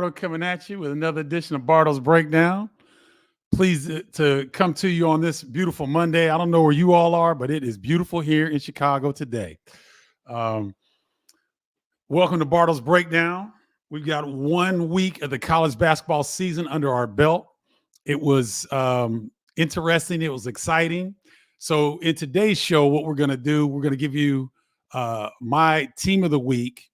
Bardo coming at you with another edition of Bardo's Breakdown. Pleased to come to you on this beautiful Monday. I don't know where you all are, but it is beautiful here in Chicago today. Um, Welcome to Bardo's Breakdown. We've got 1 week of the college basketball season under our belt. It was interesting. It was exciting. So in today's show, what we're going to do, we're going to give you my team of the week,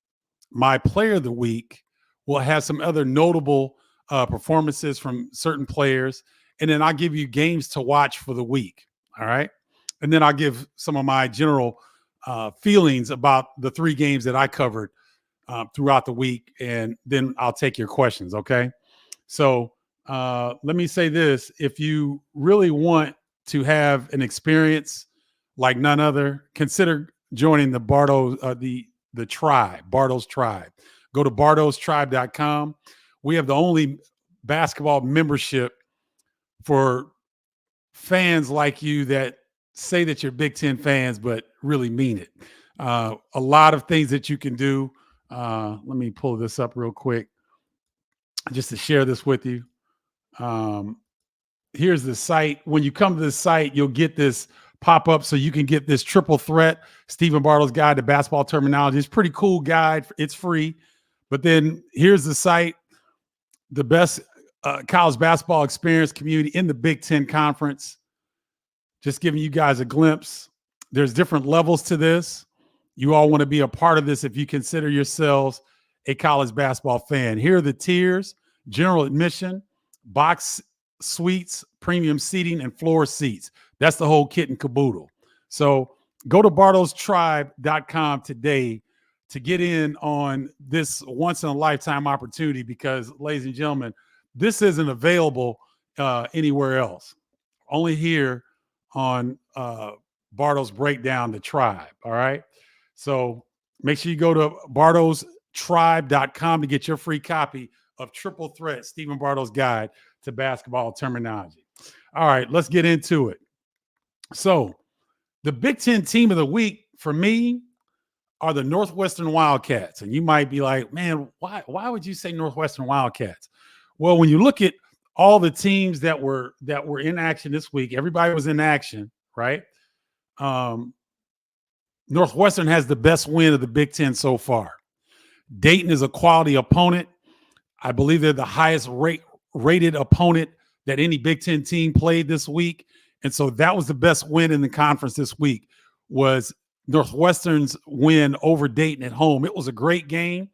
my player of the week. We'll have some other notable performances from certain players. And then I'll give you games to watch for the week. All right. And then I'll give some of my general feelings about the 3 games that I covered throughout the week. And then I'll take your questions. Okay. So let me say this. If you really want to have an experience like none other, consider joining the Bardo, the tribe, Bardo's Tribe. Go to bardostribe.com. We have the only basketball membership for fans like you that say that you're Big Ten fans, but really mean it. A lot of things that you can do. Let me pull this up real quick just to share this with you. Here's the site. When you come to this site, you'll get this pop up so you can get this triple threat, Stephen Bardo's Guide to Basketball Terminology. It's a pretty cool guide. It's free. But then here's the site, the best college basketball experience community in the Big Ten Conference. Just giving you guys a glimpse. There's different levels to this. You all want to be a part of this if you consider yourselves a college basketball fan. Here are the tiers: general admission, box suites, premium seating, and floor seats. That's the whole kit and caboodle. So go to bardostribe.com today to get in on this once-in-a-lifetime opportunity because, ladies and gentlemen, this isn't available anywhere else. Only here on Bardo's Breakdown, the Tribe, all right? So make sure you go to bardostribe.com to get your free copy of Triple Threat, Stephen Bardo's Guide to Basketball Terminology. All right, let's get into it. So the Big Ten team of the week for me are the Northwestern Wildcats. And you might be like, man, why would you say Northwestern Wildcats? Well, when you look at all the teams that were in action this week, everybody was in action, right? Northwestern has the best win of the Big Ten so far. Dayton is a quality opponent. I believe they're the highest rated opponent that any Big Ten team played this week. And so that was the best win in the conference this week, was Northwestern's win over Dayton at home. It was a great game.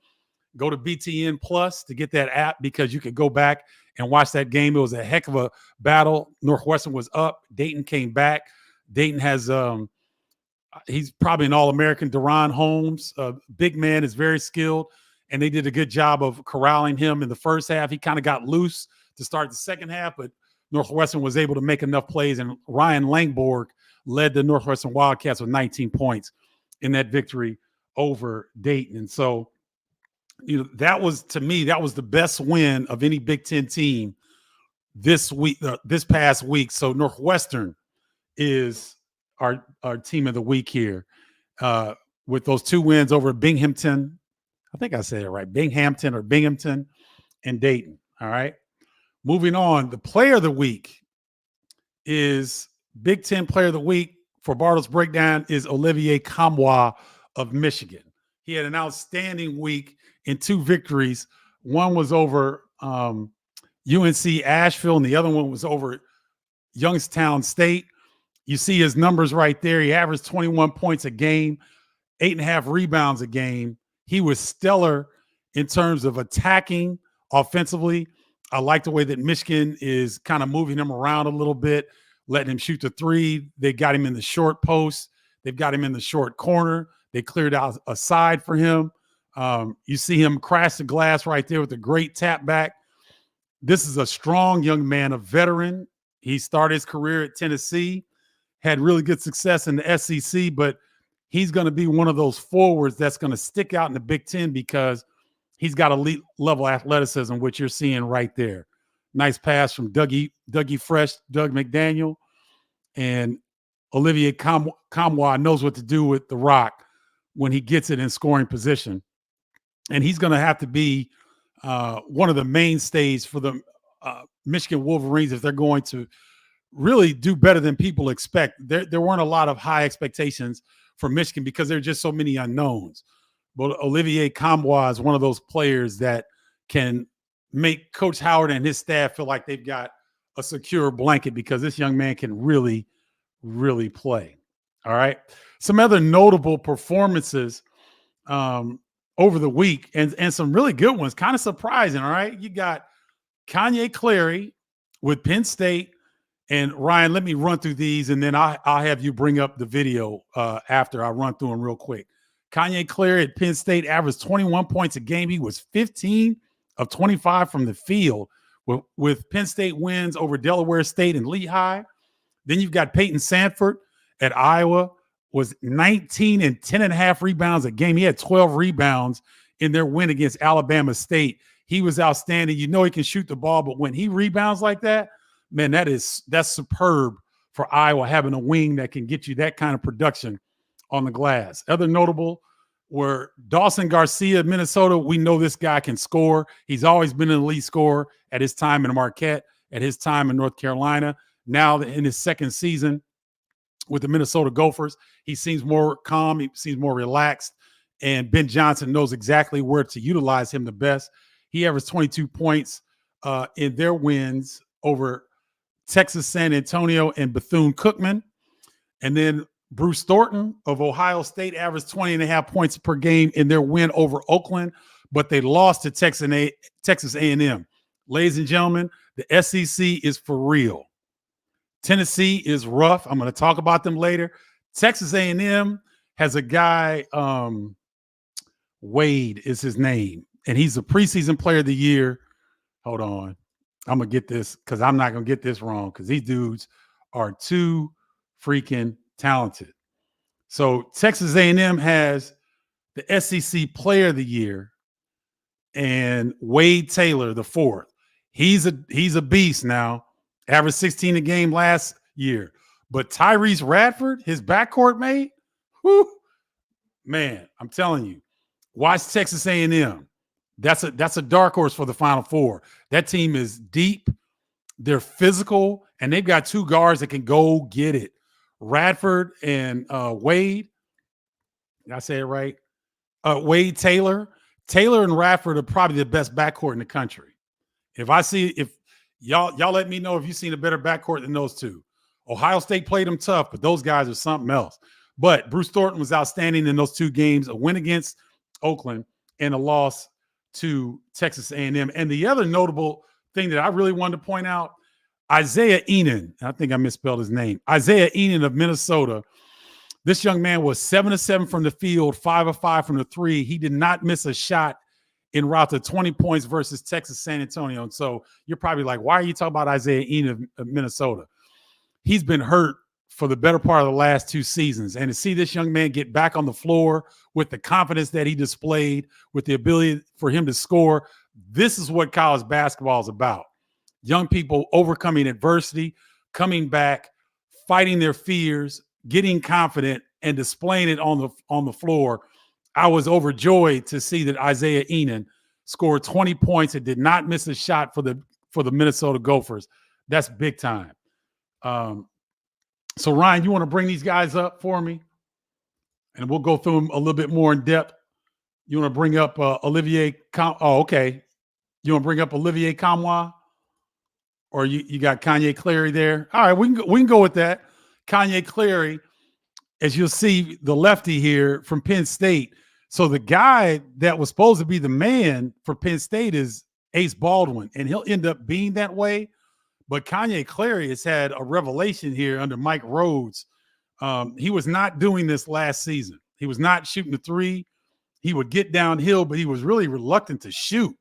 Go to BTN Plus to get that app because you could go back and watch that game. It was a heck of a battle. Northwestern was up. Dayton came back. Dayton has he's probably an All-American, Deron Holmes. Big man, is very skilled, and they did a good job of corralling him in the first half. He kind of got loose to start the second half, but Northwestern was able to make enough plays, and Ryan Langborg led the Northwestern Wildcats with 19 points in that victory over Dayton. And so, you know, that was, to me, that was the best win of any Big Ten team this week, this past week. So Northwestern is our team of the week here with those 2 wins over Binghamton. I think I said it right. Binghamton and Dayton. All right. Moving on, the player of the week is Big Ten player of the week for Bardo's Breakdown is Olivier Nkamhoua of Michigan. He had an outstanding week in 2 victories. One was over UNC Asheville, and the other one was over Youngstown State. You see his numbers right there. He averaged 21 points a game, 8.5 rebounds a game. He was stellar in terms of attacking offensively. I like the way that Michigan is kind of moving him around a little bit, letting him shoot the 3. They got him in the short post. They've got him in the short corner. They cleared out a side for him. You see him crash the glass right there with a great tap back. This is a strong young man, a veteran. He started his career at Tennessee, had really good success in the SEC, but he's going to be one of those forwards that's going to stick out in the Big Ten because he's got elite level athleticism, which you're seeing right there. Nice pass from Dougie Fresh, Doug McDaniel, and Olivier Nkamhoua knows what to do with the rock when he gets it in scoring position. And he's going to have to be one of the mainstays for the Michigan Wolverines if they're going to really do better than people expect. There weren't a lot of high expectations for Michigan because there are just so many unknowns. But Olivier Nkamhoua is one of those players that can make Coach Howard and his staff feel like they've got a secure blanket because this young man can really, really play. All right. Some other notable performances over the week and some really good ones, kind of surprising. All right. You got Kanye Clary with Penn State. And Ryan, let me run through these, and then I'll have you bring up the video after I run through them real quick. Kanye Clary at Penn State averaged 21 points a game. He was 15 of 25 from the field with Penn State wins over Delaware State and Lehigh. Then you've got Peyton Sanford at Iowa, was 19 and 10 and a half rebounds a game. He had 12 rebounds in their win against Alabama State. He was outstanding. You know he can shoot the ball, but when he rebounds like that, man, that's superb for Iowa, having a wing that can get you that kind of production on the glass. Other notable were Dawson Garcia of Minnesota. We know this guy can score. He's always been an elite scorer at his time in Marquette, at his time in North Carolina. Now in his second season with the Minnesota Gophers, he seems more calm. He seems more relaxed. And Ben Johnson knows exactly where to utilize him the best. He averaged 22 points in their wins over Texas San Antonio and Bethune-Cookman. And then Bruce Thornton of Ohio State averaged 20 and a half points per game in their win over Oakland, but they lost to Texas A&M. Ladies and gentlemen, the SEC is for real. Tennessee is rough. I'm going to talk about them later. Texas A&M has a guy, Wade is his name, and he's a preseason player of the year. Hold on. I'm going to get this because I'm not going to get this wrong because these dudes are too freaking talented. So Texas A&M has the SEC Player of the Year and Wade Taylor, the fourth. He's a beast now. Averaged 16 a game last year. But Tyrese Radford, his backcourt mate, whew, man, I'm telling you, watch Texas A&M. That's a dark horse for the Final Four. That team is deep. They're physical, and they've got two guards that can go get it. Radford and Wade. Did I say it right? Wade Taylor. Taylor and Radford are probably the best backcourt in the country. If y'all let me know if you've seen a better backcourt than those two. Ohio State played them tough, but those guys are something else. But Bruce Thornton was outstanding in those two games, a win against Oakland and a loss to Texas A&M. And the other notable thing that I really wanted to point out, Isaiah Enan, I think I misspelled his name, Isaiah Enan of Minnesota. This young man was 7 of 7 from the field, 5 of 5 from the three. He did not miss a shot en route to 20 points versus Texas San Antonio. And so you're probably like, why are you talking about Isaiah Enan of Minnesota? He's been hurt for the better part of the last two seasons. And to see this young man get back on the floor with the confidence that he displayed, with the ability for him to score, this is what college basketball is about. Young people overcoming adversity, coming back, fighting their fears, getting confident, and displaying it on the floor. I was overjoyed to see that Isaiah Enan scored 20 points and did not miss a shot for the Minnesota Gophers. That's big time. So, Ryan, you want to bring these guys up for me? And we'll go through them a little bit more in depth. You want to bring up Olivier okay. You want to bring up Olivier Nkamhoua? Or you got Kanye Clary there? All right, we can go with that. Kanye Clary, as you'll see, the lefty here from Penn State. So the guy that was supposed to be the man for Penn State is Ace Baldwin, and he'll end up being that way. But Kanye Clary has had a revelation here under Mike Rhodes. He was not doing this last season. He was not shooting the three. He would get downhill, but he was really reluctant to shoot.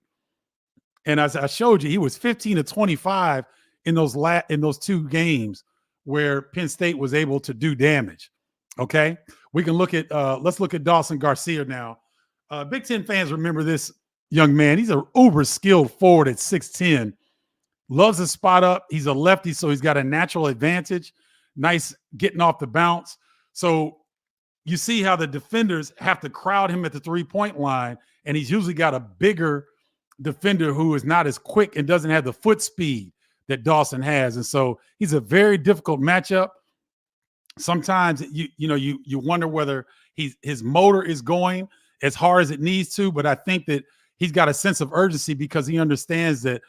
And as I showed you, he was 15 to 25 in those two games where Penn State was able to do damage. Okay, we can look at let's look at Dawson Garcia now. Big Ten fans remember this young man. He's an uber skilled forward at 6'10". Loves to spot up. He's a lefty, so he's got a natural advantage. Nice getting off the bounce. So you see how the defenders have to crowd him at the three-point line, and he's usually got a bigger defender who is not as quick and doesn't have the foot speed that Dawson has. And so he's a very difficult matchup. Sometimes you wonder whether his motor is going as hard as it needs to, but I think that he's got a sense of urgency because he understands that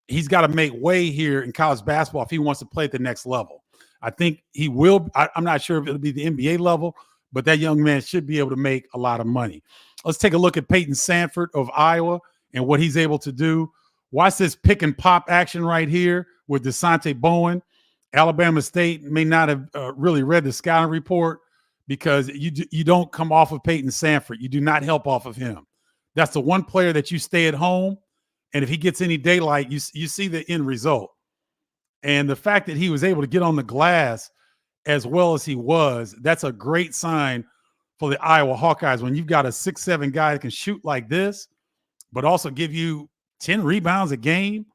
he's got to make way here in college basketball if he wants to play at the next level. I think he will. I'm not sure if it'll be the NBA level, but that young man should be able to make a lot of money. Let's take a look at Peyton Sanford of Iowa and what he's able to do. Watch this pick and pop action right here with DeSante Bowen. Alabama State may not have really read the scouting report because you don't come off of Peyton Sanford. You do not help off of him. That's the one player that you stay at home, and if he gets any daylight, you see the end result. And the fact that he was able to get on the glass as well as he was, that's a great sign for the Iowa Hawkeyes when you've got a 6'7" guy that can shoot like this, but also give you 10 rebounds a game.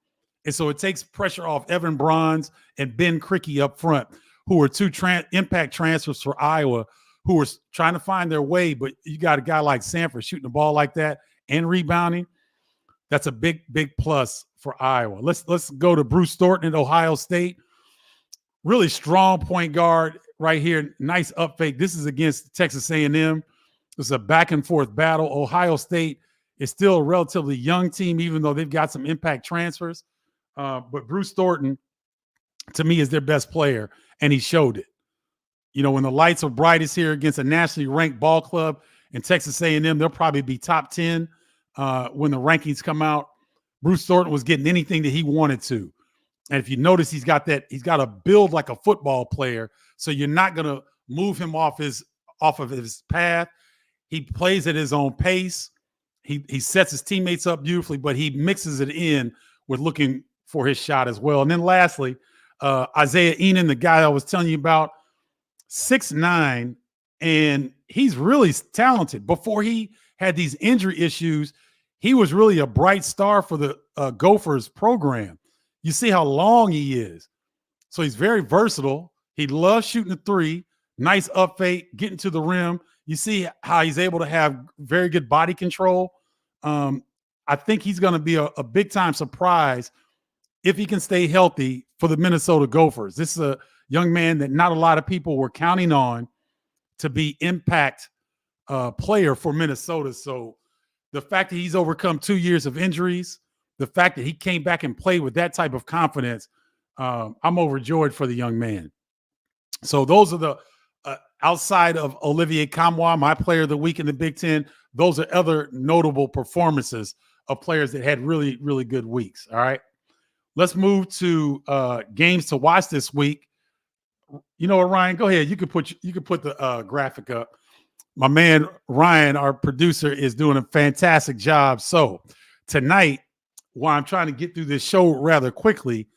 And so it takes pressure off Evan Bronze and Ben Krikke up front, who are two impact transfers for Iowa, who are trying to find their way. But you got a guy like Sanford shooting the ball like that and rebounding. That's a big, big plus for Iowa. Let's go to Bruce Thornton at Ohio State. Really strong point guard right here. Nice up fake. This is against Texas A&M. It's a back and forth battle. Ohio State is still a relatively young team, even though they've got some impact transfers. But Bruce Thornton, to me, is their best player, and he showed it. You know, when the lights are brightest here against a nationally ranked ball club in Texas A&M, they'll probably be top 10 when the rankings come out. Bruce Thornton was getting anything that he wanted to. And if you notice, he's got a build like a football player, so you're not going to move him off of his path. He plays at his own pace. He sets his teammates up beautifully, but he mixes it in with looking for his shot as well. And then lastly, Isaiah Enon, the guy I was telling you about, 6'9", and he's really talented. Before he had these injury issues, he was really a bright star for the Gophers program. You see how long he is. So he's very versatile. He loves shooting the three, nice up fake, getting to the rim. You see how he's able to have very good body control. I think he's going to be a big-time surprise if he can stay healthy for the Minnesota Gophers. This is a young man that not a lot of people were counting on to be impact player for Minnesota. So the fact that he's overcome 2 years of injuries, the fact that he came back and played with that type of confidence, I'm overjoyed for the young man. So those are the outside of Olivier Nkamhoua, my player of the week in the Big Ten, those are other notable performances of players that had really, really good weeks. All right. Let's move to games to watch this week. You know what, Ryan? Go ahead. You could put the graphic up. My man Ryan, our producer, is doing a fantastic job. So tonight, while I'm trying to get through this show rather quickly,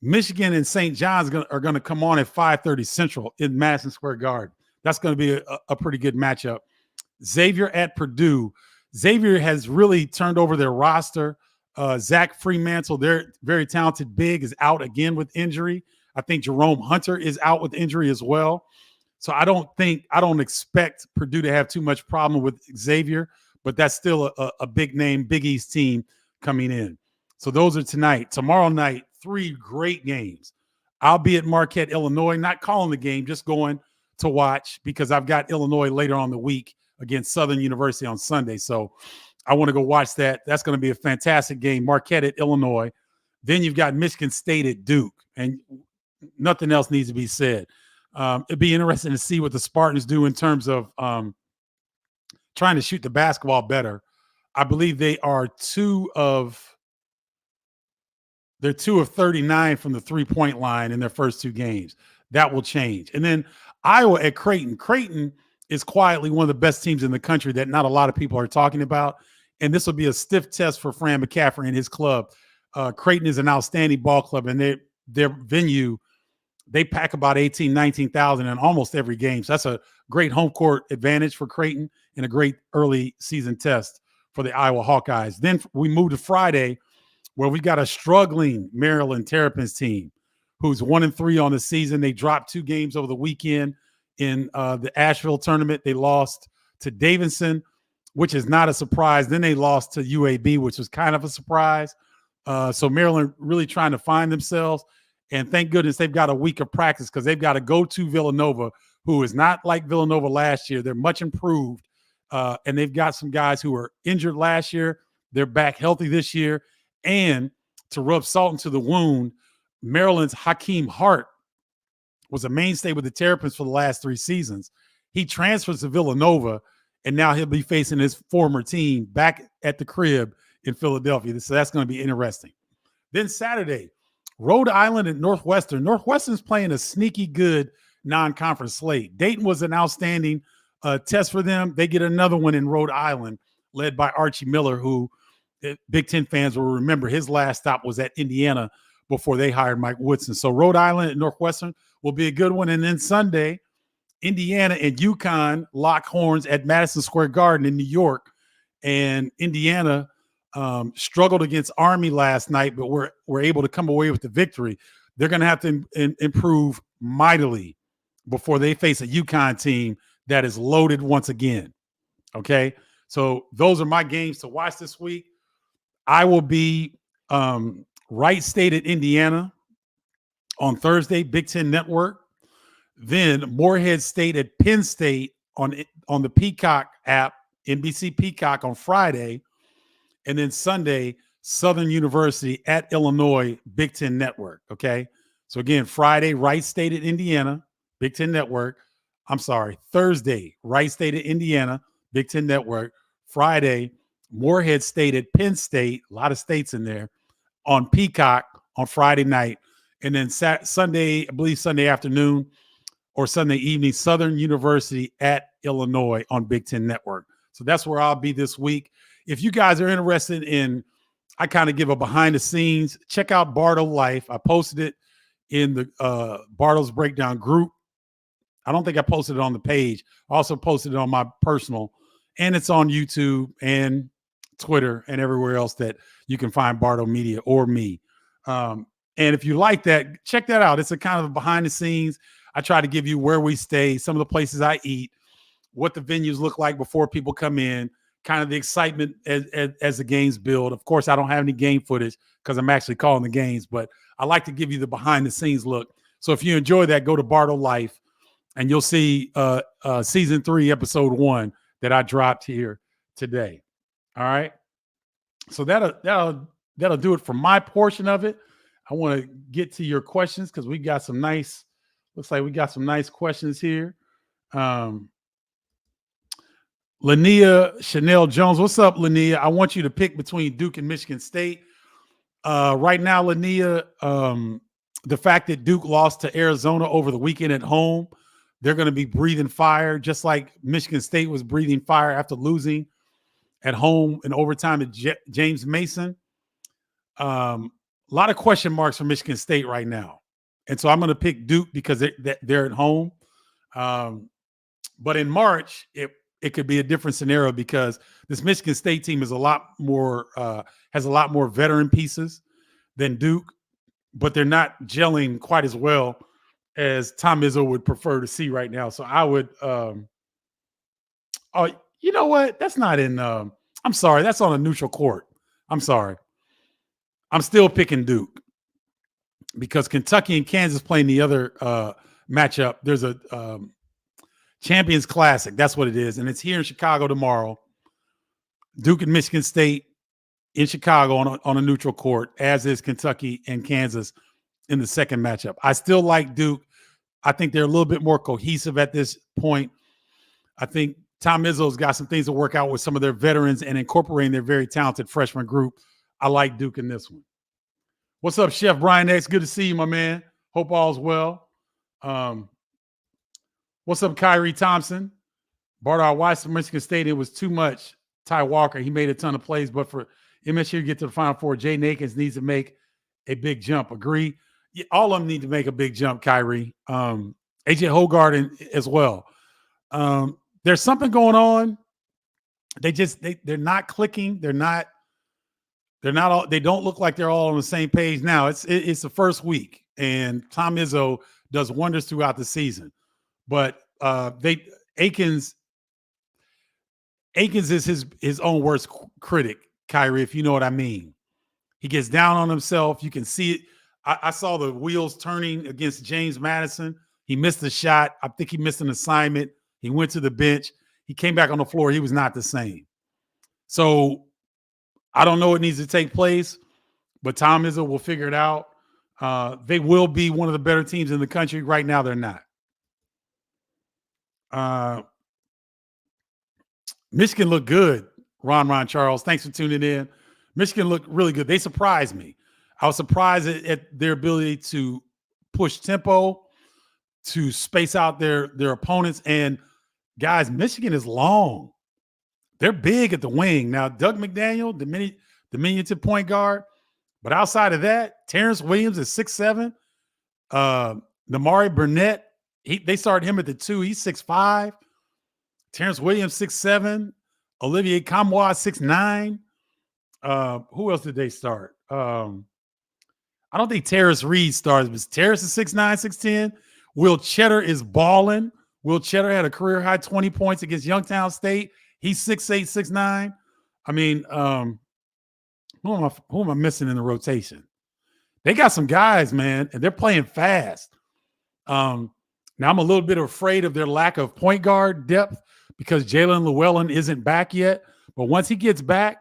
Michigan and St. John's are going to come on at 5:30 Central in Madison Square Garden. That's going to be a pretty good matchup. Xavier at Purdue. Xavier has really turned over their roster. Zach Fremantle, their very talented big, is out again with injury. I think Jerome Hunter is out with injury as well. So I don't expect Purdue to have too much problem with Xavier, but that's still a big name, Big East team coming in. So those are tonight. Tomorrow night, 3 great games. I'll be at Marquette, Illinois, not calling the game, just going to watch because I've got Illinois later on the week against Southern University on Sunday. So I want to go watch that. That's going to be a fantastic game. Marquette at Illinois. Then you've got Michigan State at Duke, and nothing else needs to be said. It'd be interesting to see what the Spartans do in terms of trying to shoot the basketball better. I believe they are 2 of 39 from the 3-point line in their first 2 games. That will change. And then Iowa at Creighton. Creighton is quietly one of the best teams in the country that not a lot of people are talking about. And this will be a stiff test for Fran McCaffrey and his club. Creighton is an outstanding ball club, and their venue, they pack about 18,000, 19,000 in almost every game. So that's a great home court advantage for Creighton and a great early season test for the Iowa Hawkeyes. Then we move to Friday, where we got a struggling Maryland Terrapins team who's 1-3 on the season. They dropped 2 games over the weekend in the Asheville tournament. They lost to Davidson. which is not a surprise. Then they lost to UAB, which was kind of a surprise. So Maryland really trying to find themselves. And thank goodness they've got a week of practice because they've got to go to Villanova, who is not like Villanova last year. They're much improved. And they've got some guys who were injured last year. They're back healthy this year. And to rub salt into the wound, Maryland's Hakeem Hart was a mainstay with the Terrapins for the last 3 seasons. He transfers to Villanova, and now he'll be facing his former team back at the crib in Philadelphia. So that's going to be interesting. Then Saturday, Rhode Island and Northwestern. Northwestern's playing a sneaky good non-conference slate. Dayton was an outstanding test for them. They get another one in Rhode Island, led by Archie Miller, who Big Ten fans will remember his last stop was at Indiana before they hired Mike Woodson. So Rhode Island and Northwestern will be a good one. And then Sunday, Indiana and UConn lock horns at Madison Square Garden in New York. And Indiana struggled against Army last night, but were able to come away with the victory. They're going to have to improve mightily before they face a UConn team that is loaded once again. Okay, so those are my games to watch this week. I will be Wright State at Indiana on Thursday, Big Ten Network. Then Morehead State at Penn State on the Peacock app, NBC Peacock on Friday. And then Sunday, Southern University at Illinois, Big Ten Network, okay? So again, Friday, Wright State at Indiana, Big Ten Network. I'm sorry, Thursday, Wright State at Indiana, Big Ten Network. Friday, Morehead State at Penn State, a lot of states in there, on Peacock on Friday night. And then Sunday, I believe Sunday afternoon or Sunday evening, Southern University at Illinois on Big Ten Network. So that's where I'll be this week. If you guys are interested in, I kind of give a behind the scenes, check out Bardo Life. I posted it in the Bardo's Breakdown group. I don't think I posted it on the page. I also posted it on my personal, and it's on YouTube and Twitter and everywhere else that you can find Bardo Media or me. And if you like that, check that out. It's a kind of behind the scenes. I try to give you where we stay, some of the places I eat, what the venues look like before people come in, kind of the excitement as the games build. Of course, I don't have any game footage because I'm actually calling the games, but I like to give you the behind the scenes look. So if you enjoy that, go to Bardo Life and you'll see season 3, episode 1 that I dropped here today. All right. So that'll do it for my portion of it. I want to get to your questions because we got some nice, looks like we got some nice questions here. Linnea Chanel Jones. What's up, Linnea? I want you to pick between Duke and Michigan State. Right now, Linnea, the fact that Duke lost to Arizona over the weekend at home, they're going to be breathing fire, just like Michigan State was breathing fire after losing at home in overtime at James Mason. A lot of question marks for Michigan State right now. And so I'm going to pick Duke because they're at home. But in March, it could be a different scenario because this Michigan State team is has a lot more veteran pieces than Duke, but they're not gelling quite as well as Tom Izzo would prefer to see right now. So I would, you know what? That's not in, I'm sorry. That's on a neutral court. I'm sorry. I'm still picking Duke because Kentucky and Kansas playing the other matchup. There's a Champions Classic. That's what it is. And it's here in Chicago tomorrow. Duke and Michigan State in Chicago on a neutral court, as is Kentucky and Kansas in the second matchup. I still like Duke. I think they're a little bit more cohesive at this point. I think Tom Izzo's got some things to work out with some of their veterans and incorporating their very talented freshman group. I like Duke in this one. What's up, Chef Brian X? Good to see you, my man. Hope all's well. What's up, Kyrie Thompson? Bardo, I watched the Michigan State. It was too much. Ty Walker, he made a ton of plays, but for MSU to get to the Final Four, Jay Akins needs to make a big jump. Agree? Yeah, all of them need to make a big jump, Kyrie. AJ Hoggard as well. There's something going on. They're not clicking. They're not all, they don't look like they're all on the same page now. It's the first week, and Tom Izzo does wonders throughout the season. But Akins Akins is his own worst critic, Kyrie, if you know what I mean. He gets down on himself. You can see it. I saw the wheels turning against James Madison. He missed a shot. I think he missed an assignment. He went to the bench. He came back on the floor. He was not the same. So I don't know what needs to take place, but Tom Izzo will figure it out. They will be one of the better teams in the country. Right now, they're not. Michigan looked good. Ron Charles, thanks for tuning in. Michigan looked really good. They surprised me. I was surprised at their ability to push tempo, to space out their opponents. And guys, Michigan is long. They're big at the wing. Now, Doug McDaniel, diminutive point guard. But outside of that, Terrence Williams is 6'7". Namari Burnett, they started him at the 2. He's 6'5". Terrence Williams, 6'7". Olivier Nkamhoua, 6'9". Who else did they start? I don't think Terrace Reed started, but Terrace is 6'9", 6'10". Will Cheddar is balling. Will Cheddar had a career high 20 points against Youngstown State. He's 6'8", 6'9". I mean, who am I missing in the rotation? They got some guys, man, and they're playing fast. Now I'm a little bit afraid of their lack of point guard depth because Jalen Llewellyn isn't back yet. But once he gets back,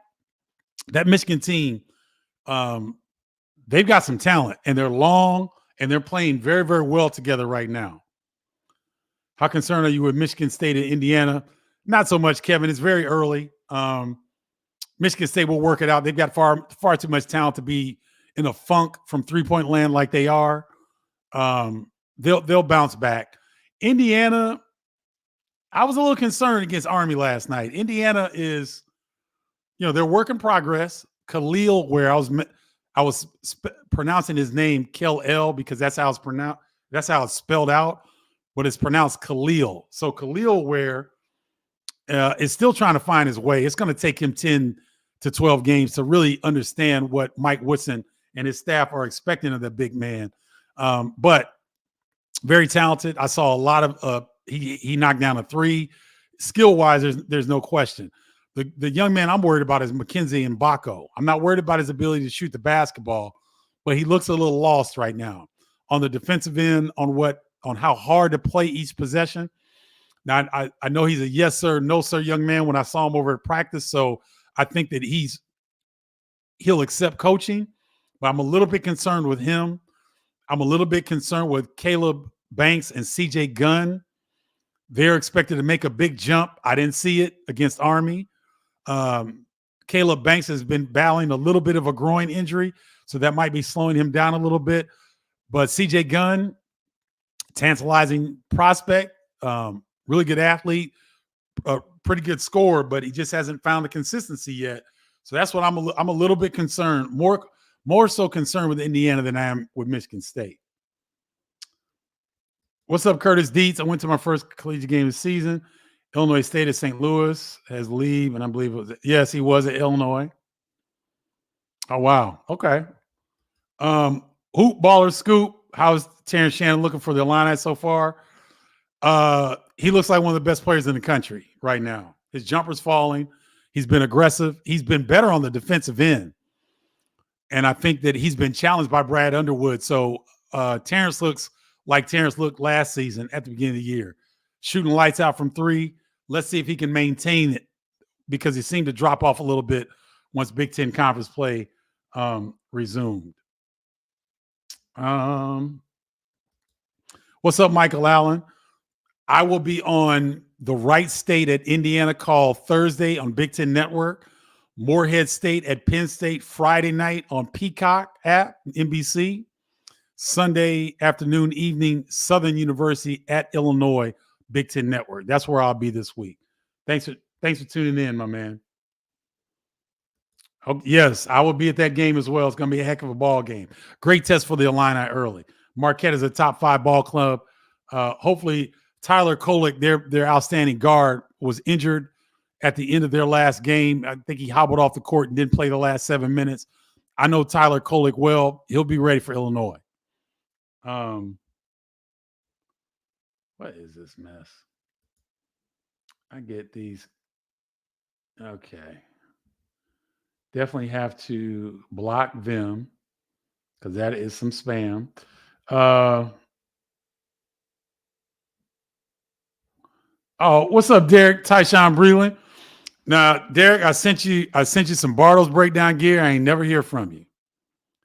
that Michigan team, they've got some talent, and they're long, and they're playing very, very well together right now. How concerned are you with Michigan State and Indiana? Not so much, Kevin. It's very early. Michigan State will work it out. They've got far too much talent to be in a funk from three-point land like they are. They'll bounce back. Indiana, I was a little concerned against Army last night. Indiana is, they're work in progress. Khalil, where I was pronouncing his name Kel-El because that's how it's pronounced. That's how it's spelled out, but it's pronounced Khalil. So Khalil, where is still trying to find his way. It's going to take him 10 to 12 games to really understand what Mike Woodson and his staff are expecting of the big man. But very talented. I saw a lot of he knocked down a 3. Skill-wise, there's no question. The young man I'm worried about is Mackenzie Mbako. I'm not worried about his ability to shoot the basketball, but he looks a little lost right now on the defensive end on how hard to play each possession. Now, I know he's a yes, sir, no, sir young man when I saw him over at practice, so I think that he'll accept coaching, but I'm a little bit concerned with him. I'm a little bit concerned with Caleb Banks and CJ Gunn. They're expected to make a big jump. I didn't see it against Army. Caleb Banks has been battling a little bit of a groin injury, so that might be slowing him down a little bit. But CJ Gunn, tantalizing prospect, really good athlete, pretty good scorer, but he just hasn't found the consistency yet. So that's what I'm a little bit concerned, more so concerned with Indiana than I am with Michigan State. What's up, Curtis Dietz? I went to my first collegiate game of the season. Illinois State at St. Louis has leave, and I believe yes, he was at Illinois. Oh, wow. Okay. Hoop Baller Scoop. How's Terrence Shannon looking for the Illini so far? He looks like one of the best players in the country right now. His jumper's falling. He's been aggressive. He's been better on the defensive end. And I think that he's been challenged by Brad Underwood. So Terrence looks like Terrence looked last season at the beginning of the year. Shooting lights out from 3. Let's see if he can maintain it because he seemed to drop off a little bit once Big Ten Conference play resumed. What's up, Michael Allen? I will be on the Wright State at Indiana Call Thursday on Big Ten Network. Morehead State at Penn State Friday night on Peacock app, NBC. Sunday afternoon, evening, Southern University at Illinois, Big Ten Network. That's where I'll be this week. Thanks for tuning in, my man. Oh, yes, I will be at that game as well. It's going to be a heck of a ball game. Great test for the Illini early. Marquette is a top 5 ball club. Hopefully, Tyler Kolek, their outstanding guard, was injured at the end of their last game. I think he hobbled off the court and didn't play the last 7 minutes. I know Tyler Kolek well. He'll be ready for Illinois. What is this mess? I get these Okay. Definitely have to block them because that is some spam. Uh, oh, what's up, Derek? Tyshawn Breland. Now, Derek, I sent you some Bardo's breakdown gear. I ain't never hear from you.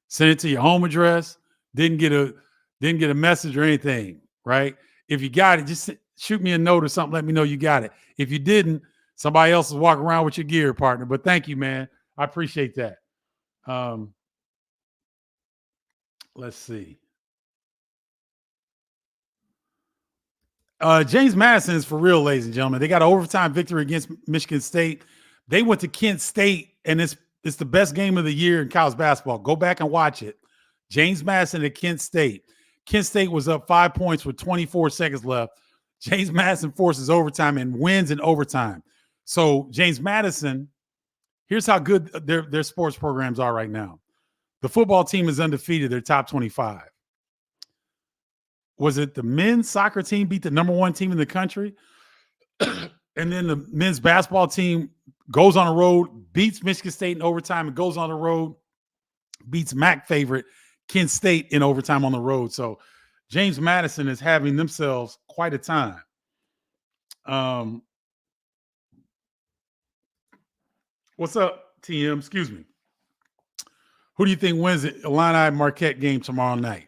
Sent it to your home address. Didn't get a message or anything. Right? If you got it, just shoot me a note or something. Let me know you got it. If you didn't, somebody else is walking around with your gear, partner. But thank you, man. I appreciate that. Um, let's see. James Madison is for real, ladies and gentlemen. They got an overtime victory against Michigan State. They went to Kent State, and it's the best game of the year in college basketball. Go back and watch it. James Madison at Kent State. Kent State was up 5 points with 24 seconds left. James Madison forces overtime and wins in overtime. So James Madison, here's how good their sports programs are right now. The football team is undefeated. They're top 25. Was it the men's soccer team beat the number one team in the country? And then the men's basketball team goes on the road, beats Michigan State in overtime, and goes on the road, beats MAC favorite Kent State in overtime on the road. So James Madison is having themselves quite a time. What's up, TM? Excuse me. Who do you think wins the Illini Marquette game tomorrow night?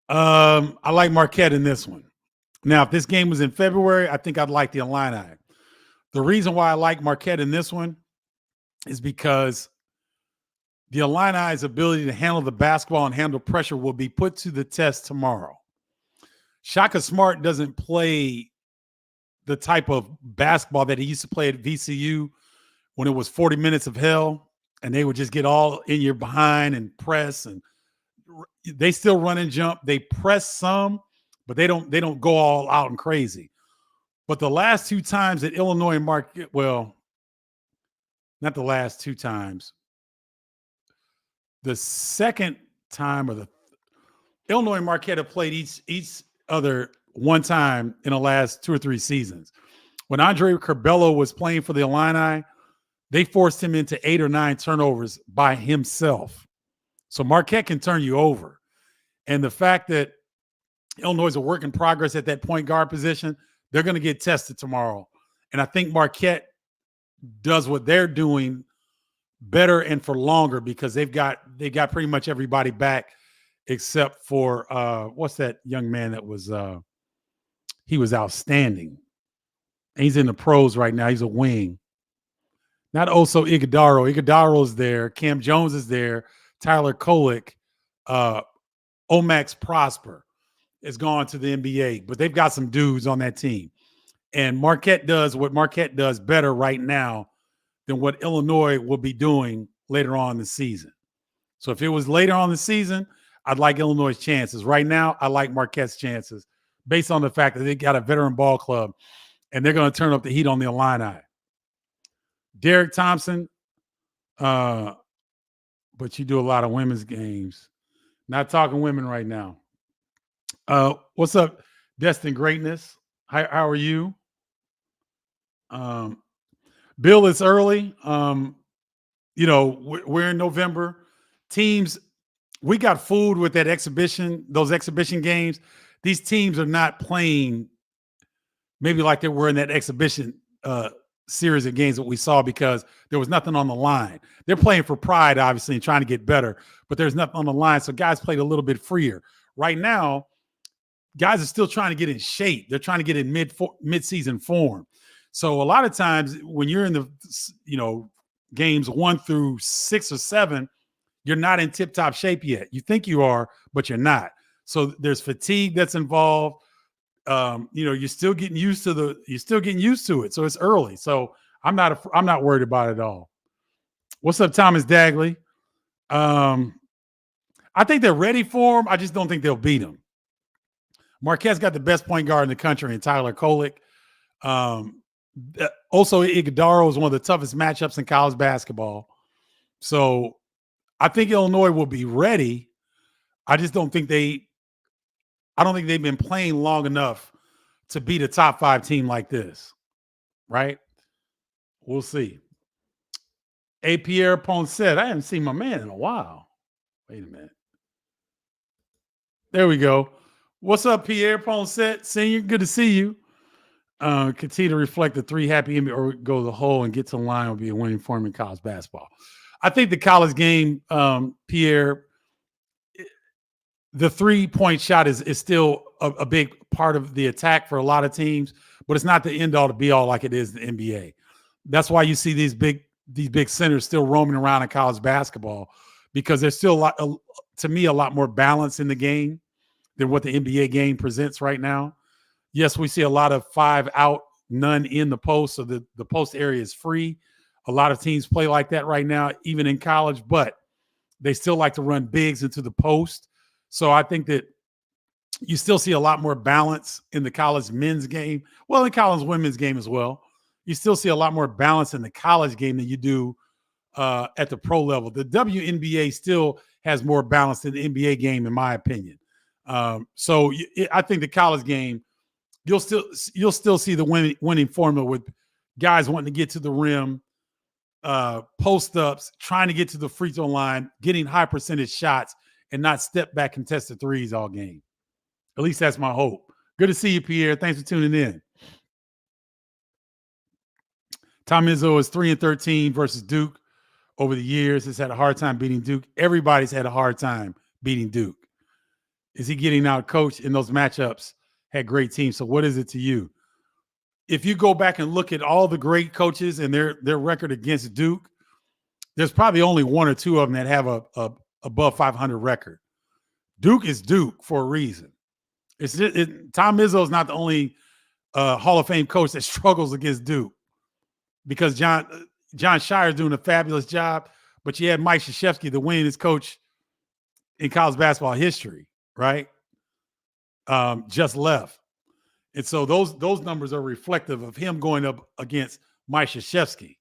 I like Marquette in this one. Now, if this game was in February, I think I'd like the Illini. The reason why I like Marquette in this one is because the Illini's ability to handle the basketball and handle pressure will be put to the test tomorrow. Shaka Smart doesn't play the type of basketball that he used to play at VCU when it was 40 minutes of hell and they would just get all in your behind and press, and they still run and jump. They press some, but they don't go all out and crazy. But the last two times that Illinois and Marquette, well, not the last two times, the second time or the Illinois and Marquette have played each other one time in the last 2 or 3 seasons. When Andre Curbelo was playing for the Illini, they forced him into 8 or 9 turnovers by himself. So Marquette can turn you over. And the fact that Illinois is a work in progress at that point guard position, they're going to get tested tomorrow. And I think Marquette does what they're doing better and for longer because they got pretty much everybody back except for what's that young man that was he was outstanding. And he's in the pros right now. He's a wing. Not also Iguodaro. Iguodaro's there. Cam Jones is there. Tyler Kolek. Omax Prosper is gone to the NBA, but they've got some dudes on that team. And Marquette does what Marquette does better right now than what Illinois will be doing later on in the season. So if it was later on in the season, I'd like Illinois' chances. Right now, I like Marquette's chances based on the fact that they got a veteran ball club and they're going to turn up the heat on the Illini. Derek Thompson, but you do a lot of women's games. Not talking women right now. What's up, Destined Greatness? How are you? Bill, it's early. We're in November. Teams, we got fooled with that exhibition, those exhibition games. These teams are not playing maybe like they were in that exhibition series of games that we saw because there was nothing on the line. They're playing for pride, obviously, and trying to get better, but there's nothing on the line. So guys played a little bit freer. Right now, guys are still trying to get in shape. They're trying to get in mid-season form. So a lot of times when you're in the, games 1 through 6 or 7, you're not in tip-top shape yet. You think you are, but you're not. So there's fatigue that's involved. You're still getting used to it. So it's early. So I'm not worried about it at all. What's up, Thomas Dagley? I think they're ready for him. I just don't think they'll beat him. Marquette's got the best point guard in the country in Tyler Kolek. Also, Iguodaro is one of the toughest matchups in college basketball. So I think Illinois will be ready. I don't think they've been playing long enough to beat a top 5 team like this, right? We'll see. A. Pierre Paul said, I haven't seen my man in a while. Wait a minute. There we go. What's up, Pierre Paul said, Senior? Good to see you. Continue to reflect the three happy NBA or go the whole and get to the line will be a winning form in college basketball. I think the college game, Pierre, the 3-point shot is still a big part of the attack for a lot of teams, but it's not the end all to be all like it is in the NBA. That's why you see these big centers still roaming around in college basketball, because there's still to me a lot more balance in the game than what the NBA game presents right now. Yes, we see a lot of 5 out, none in the post, so the post area is free. A lot of teams play like that right now, even in college, but they still like to run bigs into the post. So I think that you still see a lot more balance in the college men's game. Well, in college women's game as well. You still see a lot more balance in the college game than you do at the pro level. The WNBA still has more balance than the NBA game, in my opinion. I think the college game, you'll still see the winning formula with guys wanting to get to the rim, post ups, trying to get to the free throw line, getting high percentage shots, and not step back contested threes all game. At least that's my hope. Good to see you, Pierre. Thanks for tuning in. Tom Izzo is 3-13 versus Duke over the years. Has had a hard time beating Duke. Everybody's had a hard time beating Duke. Is he getting out coached in those matchups? Had great teams. So what is it to you? If you go back and look at all the great coaches and their record against Duke, there's probably only 1 or 2 of them that have a above 500 record. Duke is Duke for a reason. Tom Izzo is not the only Hall of Fame coach that struggles against Duke, because John Shire is doing a fabulous job, but you had Mike Krzyzewski, the winningest coach in college basketball history, right? Just left. And so those numbers are reflective of him going up against Mike Krzyzewski.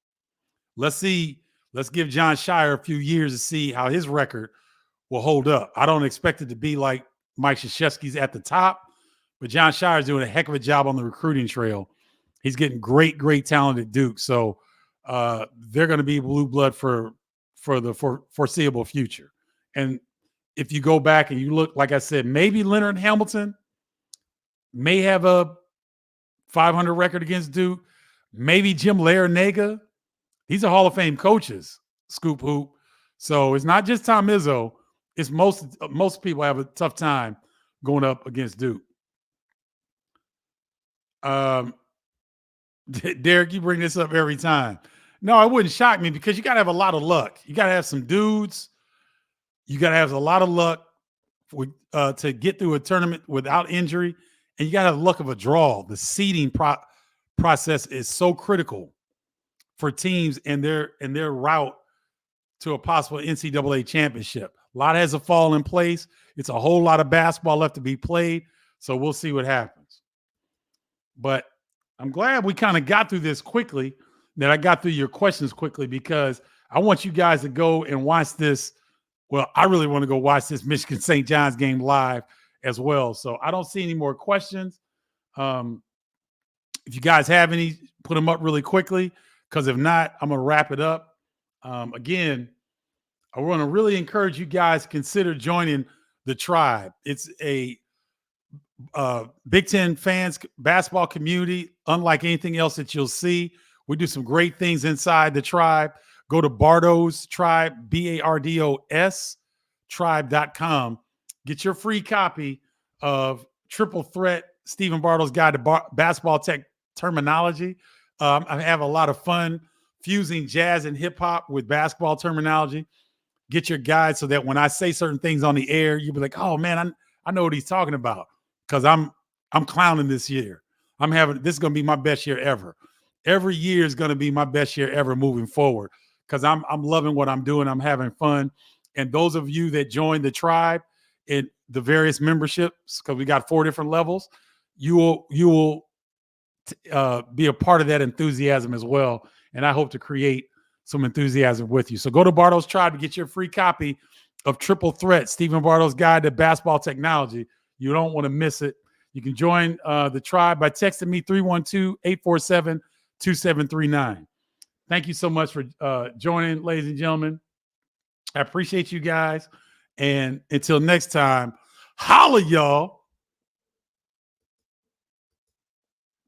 Let's give John Shire a few years to see how his record will hold up. I don't expect it to be like Mike Krzyzewski's at the top, but John Shire is doing a heck of a job on the recruiting trail. He's getting great talent at Duke. So they're going to be blue blood for the foreseeable future. And if you go back and you look, like I said, maybe Leonard Hamilton may have a 500 record against Duke. Maybe Jim Larranaga. These are Hall of Fame coaches, Scoop Hoop. So it's not just Tom Izzo. It's most people have a tough time going up against Duke. Derek, you bring this up every time. No, it wouldn't shock me, because you got to have a lot of luck. You got to have some dudes. You got to have a lot of luck to get through a tournament without injury. And you got to have the luck of a draw. The seeding process is so critical for teams and their route to a possible NCAA championship. A lot has to fall in place. It's a whole lot of basketball left to be played. So we'll see what happens. But I'm glad we kind of got through this quickly, that I got through your questions quickly, because I want you guys to go and watch this. Well, I really want to go watch this Michigan St. John's game live as well. So I don't see any more questions. If you guys have any, put them up really quickly, because if not, I'm going to wrap it up. Again, I want to really encourage you guys to consider joining the Tribe. It's a Big Ten fans basketball community unlike anything else that you'll see. We do some great things inside the Tribe. Go to Bardo's Tribe, BARDOS, tribe.com. Get your free copy of Triple Threat, Stephen Bardo's Guide to Basketball Terminology. I have a lot of fun fusing jazz and hip hop with basketball terminology. Get your guide so that when I say certain things on the air, you'll be like, oh man, I know what he's talking about, because I'm clowning this year. This is going to be my best year ever. Every year is going to be my best year ever moving forward, because I'm loving what I'm doing. I'm having fun. And those of you that join the Tribe in the various memberships, because we got 4 different levels, you will be a part of that enthusiasm as well. And I hope to create some enthusiasm with you. So go to Bardo's Tribe to get your free copy of Triple Threat, Stephen Bardo's Guide to Basketball Technology. You don't want to miss it. You can join the Tribe by texting me 312-847-2739. Thank you so much for joining, ladies and gentlemen. I appreciate you guys. And until next time, holla, y'all.